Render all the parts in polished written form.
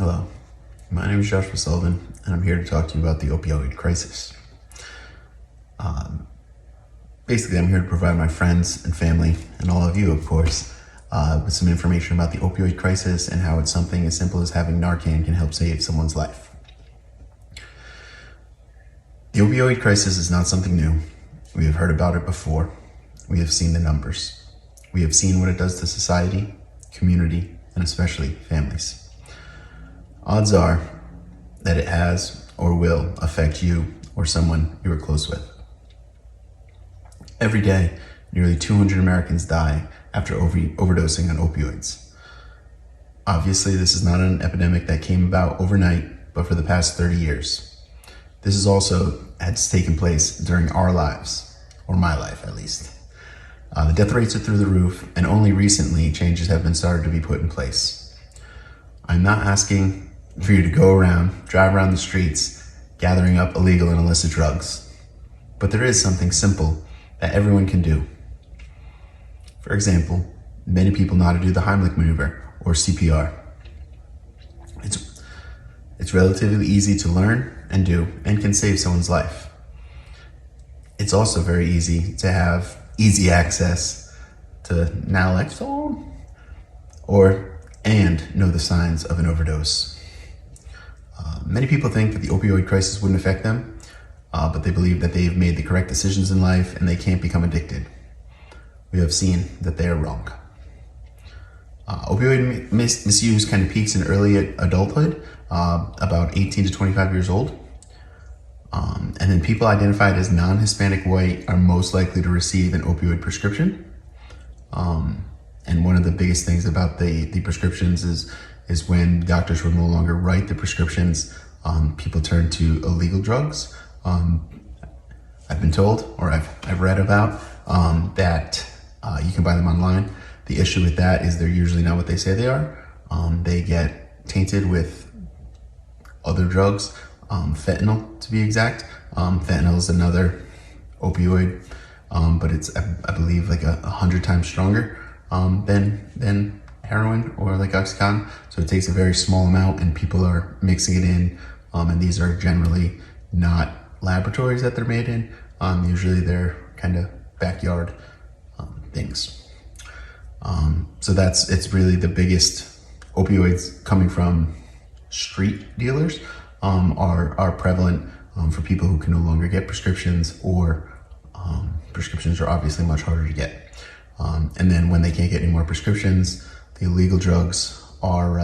Hello, my name is Joshua Sullivan, and I'm here to talk to you about the opioid crisis. Basically, I'm here to provide my friends and family, and all of you, of course, with some information about the opioid crisis and how it's something as simple as having Narcan can help save someone's life. The opioid crisis is not something new. We have heard about it before. We have seen the numbers. We have seen what it does to society, community, and especially families. Odds are that it has or will affect you or someone you are close with. Every day, nearly 200 Americans die after overdosing on opioids. Obviously, this is not an epidemic that came about overnight, but for the past 30 years. This is also has taken place during our lives, or my life at least. The death rates are through the roof, and only recently changes have been started to be put in place. I'm not asking for you to drive around the streets, gathering up illegal and illicit drugs. But there is something simple that everyone can do. For example, many people know how to do the Heimlich maneuver, or CPR. It's relatively easy to learn and do, and can save someone's life. It's also very easy to have easy access to naloxone and know the signs of an overdose. Many people think that the opioid crisis wouldn't affect them, but they believe that they've made the correct decisions in life and they can't become addicted. We have seen that they are wrong. Opioid misuse kind of peaks in early adulthood, about 18 to 25 years old. And then people identified as non-Hispanic white are most likely to receive an opioid prescription. And one of the biggest things about the prescriptions is when doctors will no longer write the prescriptions, people turn to illegal drugs. I've been told, or I've read about, that you can buy them online. The issue with that is they're usually not what they say they are. They get tainted with other drugs, fentanyl to be exact. Fentanyl is another opioid, but it's, I believe, like 100 times stronger than heroin or like Oxycontin. So it takes a very small amount and people are mixing it in. And these are generally not laboratories that they're made in. Usually they're kind of backyard things. So it's really the biggest opioids coming from street dealers are prevalent for people who can no longer get prescriptions, or prescriptions are obviously much harder to get. And then when they can't get any more prescriptions, the illegal drugs are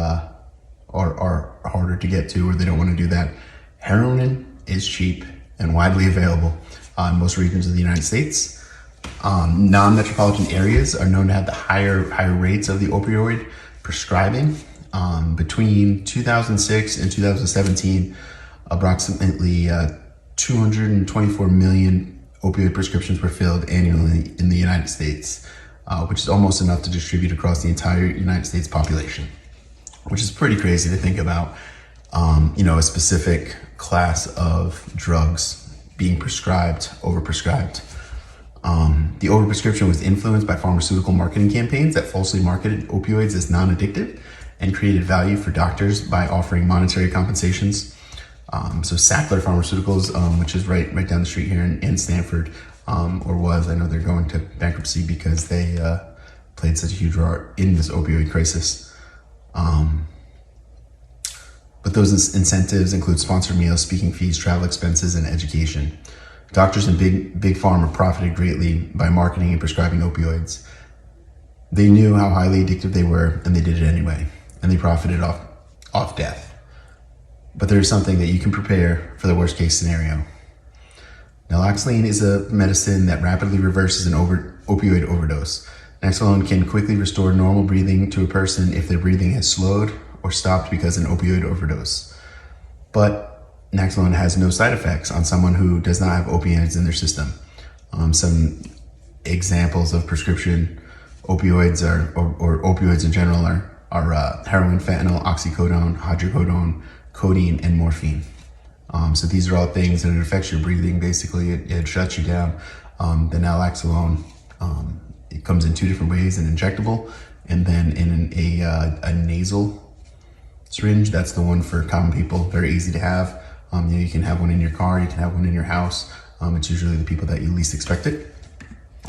harder to get to, or they don't want to do that. Heroin is cheap and widely available in most regions of the United States. Non-metropolitan areas are known to have the higher rates of the opioid prescribing. Between 2006 and 2017, approximately 224 million opioid prescriptions were filled annually in the United States, which is almost enough to distribute across the entire United States population, which is pretty crazy to think about. A specific class of drugs being overprescribed. The overprescription was influenced by pharmaceutical marketing campaigns that falsely marketed opioids as non-addictive and created value for doctors by offering monetary compensations. So Sackler Pharmaceuticals, which is right down the street here in Stanford, or was, I know they're going to bankruptcy because they played such a huge part in this opioid crisis. But those incentives include sponsored meals, speaking fees, travel expenses, and education. Doctors and big pharma profited greatly by marketing and prescribing opioids. They knew how highly addictive they were, and they did it anyway, and they profited off death. But there's something that you can prepare for the worst case scenario. Naloxone is a medicine that rapidly reverses an opioid overdose. Naloxone can quickly restore normal breathing to a person if their breathing has slowed or stopped because of an opioid overdose. But naloxone has no side effects on someone who does not have opioids in their system. Some examples of prescription opioids or opioids in general are heroin, fentanyl, oxycodone, hydrocodone, codeine, and morphine. So these are all things that it affects your breathing. Basically, it shuts you down. The naloxone, it comes in two different ways: an injectable and then in a nasal syringe. That's the one for common people, very easy to have. You can have one in your car, you can have one in your house. It's usually the people that you least expect it.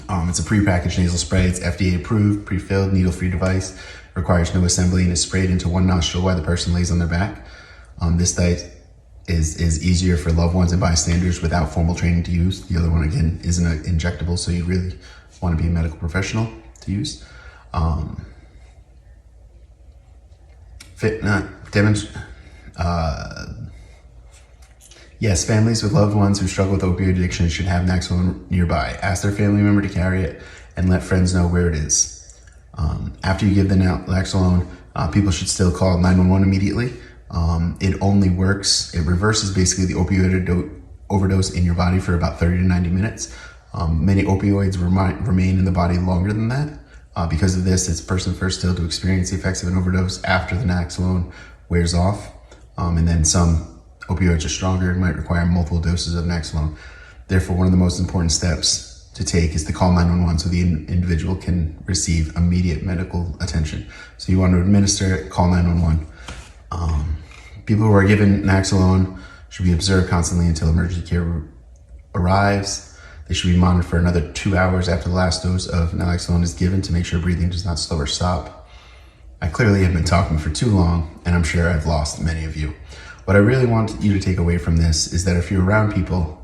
It's a pre-packaged nasal spray. It's FDA approved, pre-filled, needle-free device, requires no assembly, and is sprayed into one nostril while the person lays on their back. This diet is easier for loved ones and bystanders without formal training to use. The other one, again, isn't an injectable, so you really want to be a medical professional to use. Yes, families with loved ones who struggle with opioid addiction should have Naloxone nearby. Ask their family member to carry it and let friends know where it is. After you give the Naloxone, people should still call 911 immediately. It only works, it reverses basically the opioid overdose in your body for about 30 to 90 minutes. Many opioids remain in the body longer than that. Because of this, it's person first still to experience the effects of an overdose after the Naloxone wears off. And then some opioids are stronger and might require multiple doses of Naloxone. Therefore, one of the most important steps to take is to call 911 so the individual can receive immediate medical attention. So you want to administer it, call 911. People who are given Naloxone should be observed constantly until emergency care arrives. They should be monitored for another 2 hours after the last dose of Naloxone is given to make sure breathing does not slow or stop. I clearly have been talking for too long, and I'm sure I've lost many of you. What I really want you to take away from this is that if you're around people,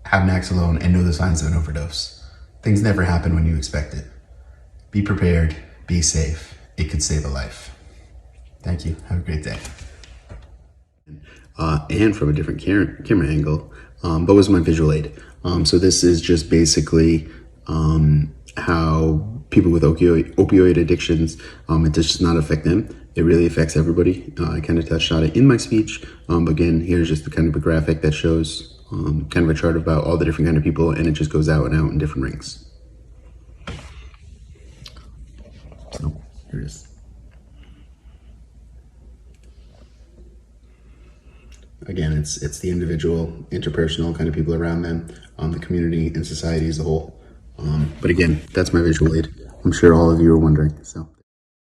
have Naloxone, and know the signs of an overdose, things never happen when you expect it. Be prepared, be safe. It could save a life. Thank you. Have a great day. And from a different camera angle, but was my visual aid. So this is just basically how people with opioid addictions, it does just not affect them. It really affects everybody. I kind of touched on it in my speech. But again, here's just the kind of a graphic that shows kind of a chart about all the different kind of people, and it just goes out and out in different rings. So here it is. Again, it's the individual, interpersonal kind of people around them, the community and society as a whole. But again, that's my visual aid. I'm sure all of you are wondering, so.